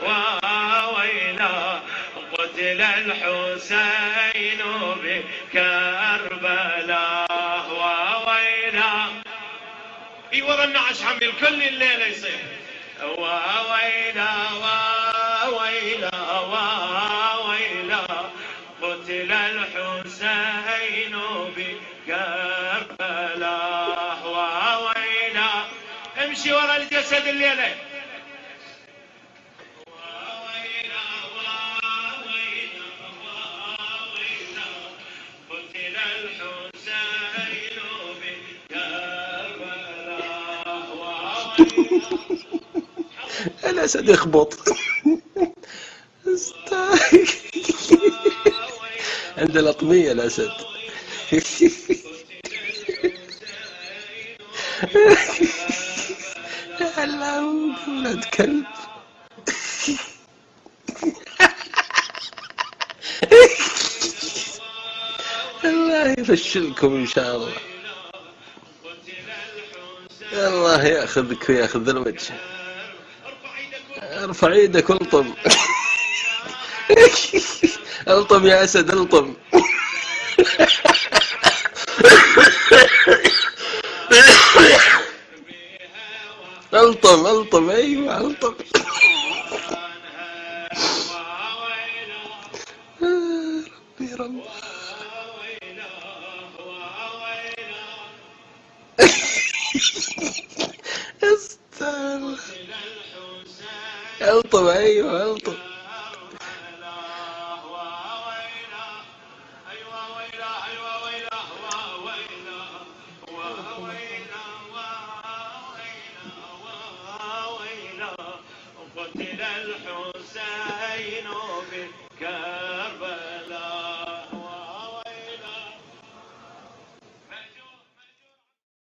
وويلا قتل الحسين بكربلاء وويلا. اي ورا النعش عمي الكل الليله يصير وويلا وويلا وويلا قتل الحسين بكربلاء وويلا. امشي ورا الجسد الليله وويلا وويلا وويلا قتل الحسين بكربلاء وويلا. الأسد يخبط عند الأطمية الأسد. الله ولد كلب. الله يفشلكم إن شاء الله. الله ياخذك وياخذ الوجه. ارفع ايدك والطم. الطم يا اسد الطم. الطم الطم ايوه الطم. ربي ربي. استنى. الطم ايوه الطم. قتل الحسين